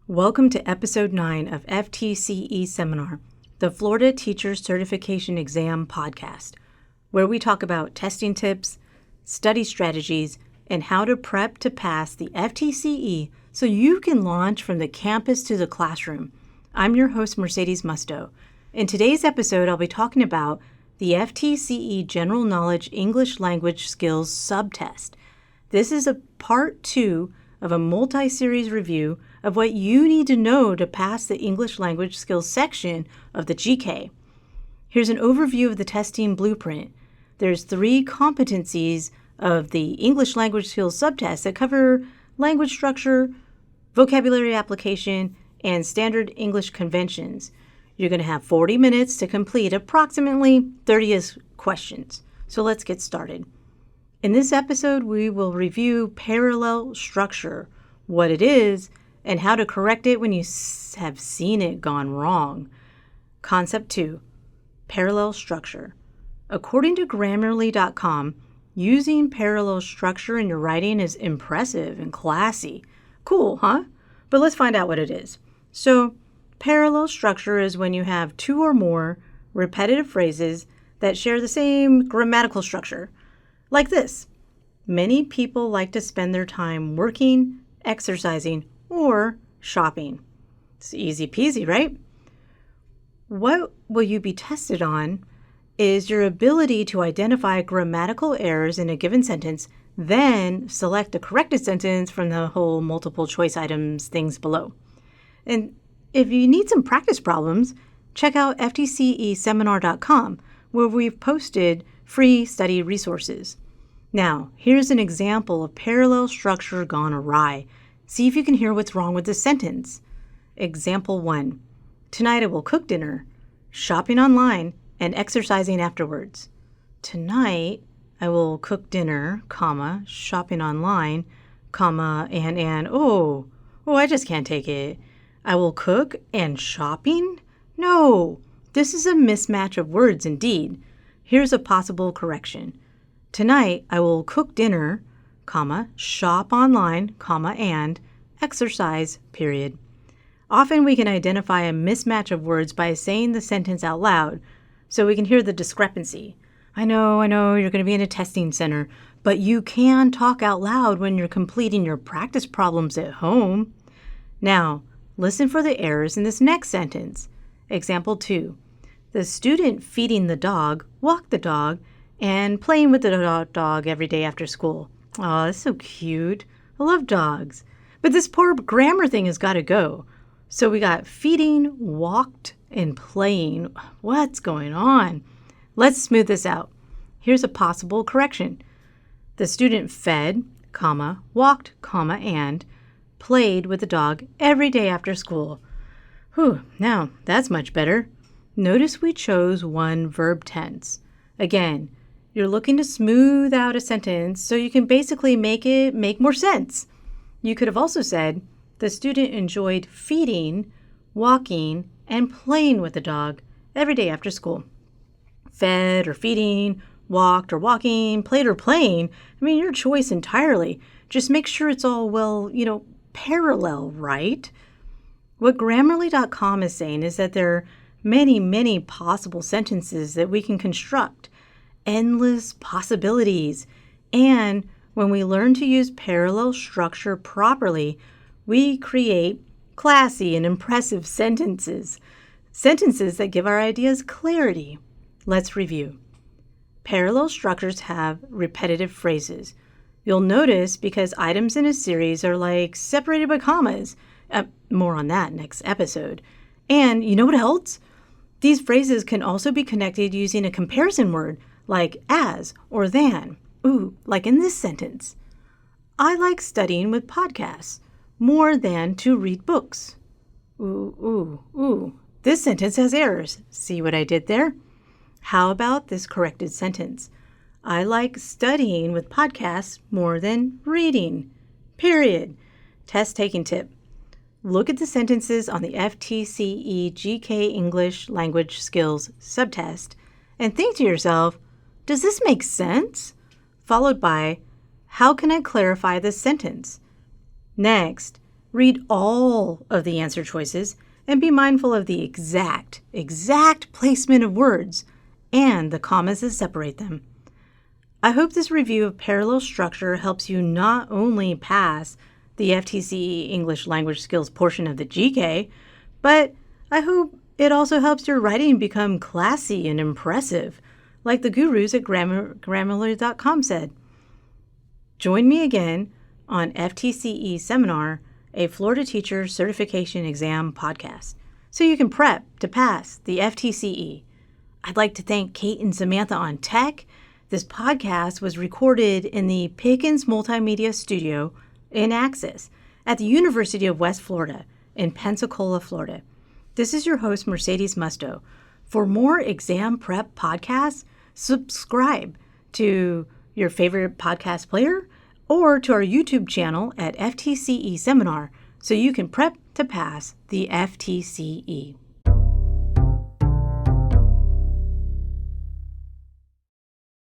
Welcome to Episode 9 of FTCE Seminar, the Florida Teacher Certification Exam podcast, where we talk about testing tips, study strategies, and how to prep to pass the FTCE so you can launch from the campus to the classroom. I'm your host, Mercedes Musto. In today's episode, I'll be talking about the FTCE General Knowledge English Language Skills subtest. This is a part 2 of a multi-series review of what you need to know to pass the English language skills section of the GK. Here's an overview of the testing blueprint. There's 3 competencies of the English language skills subtest that cover language structure, vocabulary application, and standard English conventions. You're going to have 40 minutes to complete approximately 30 questions. So let's get started. In this episode, we will review parallel structure, what it is, and how to correct it when you have seen it gone wrong. Concept 2, parallel structure. According to Grammarly.com, using parallel structure in your writing is impressive and classy. Cool, huh? But let's find out what it is. So, parallel structure is when you have 2 or more repetitive phrases that share the same grammatical structure. Like this: many people like to spend their time working, exercising, or shopping. It's easy peasy, right? What will you be tested on is your ability to identify grammatical errors in a given sentence, then select the corrected sentence from the whole multiple choice items things below. And if you need some practice problems, check out FTCEseminar.com, where we've posted free study resources. Now, here's an example of parallel structure gone awry. See if you can hear what's wrong with the sentence. Example 1. Tonight I will cook dinner, shopping online, and exercising afterwards. Tonight I will cook dinner, comma, shopping online, comma, and I just can't take it. I will cook and shopping? No, this is a mismatch of words indeed. Here's a possible correction. Tonight I will cook dinner, comma, shop online, comma, and exercise, period. Often we can identify a mismatch of words by saying the sentence out loud so we can hear the discrepancy. I know, you're going to be in a testing center, but you can talk out loud when you're completing your practice problems at home. Now, listen for the errors in this next sentence. Example 2. The student feeding the dog walked the dog and playing with the dog every day after school. Oh, that's so cute. I love dogs. But this poor grammar thing has got to go. So we got feeding, walked, and playing. What's going on? Let's smooth this out. Here's a possible correction. The student fed, comma, walked, comma, and played with the dog every day after school. Whew, now that's much better. Notice we chose one verb tense. Again, you're looking to smooth out a sentence so you can basically make it make more sense. You could have also said, the student enjoyed feeding, walking, and playing with the dog every day after school. Fed or feeding, walked or walking, played or playing, your choice entirely. Just make sure it's all, parallel, right? What Grammarly.com is saying is that there are many, many possible sentences that we can construct. Endless possibilities. And when we learn to use parallel structure properly, we create classy and impressive sentences. Sentences that give our ideas clarity. Let's review. Parallel structures have repetitive phrases. You'll notice because items in a series are like separated by commas. More on that next episode. And you know what else? These phrases can also be connected using a comparison word like as or than. Like in this sentence. I like studying with podcasts more than to read books. This sentence has errors. See what I did there? How about this corrected sentence? I like studying with podcasts more than reading. Period. Test taking tip. Look at the sentences on the FTCE GK English Language Skills subtest and think to yourself, does this make sense? Followed by, how can I clarify this sentence? Next, Read all of the answer choices and be mindful of the exact placement of words and the commas that separate them. I hope this review of parallel structure helps you not only pass the FTCE English language skills portion of the GK, but I hope it also helps your writing become classy and impressive, like the gurus at Grammarly.com said. Join me again on FTCE Seminar, a Florida Teacher Certification Exam podcast, so you can prep to pass the FTCE. I'd like to thank Kate and Samantha on tech. This podcast was recorded in the Pickens Multimedia Studio in Axis at the University of West Florida in Pensacola, Florida. This is your host, Mercedes Musto. For more exam prep podcasts, subscribe to your favorite podcast player or to our YouTube channel at FTCE Seminar so you can prep to pass the FTCE.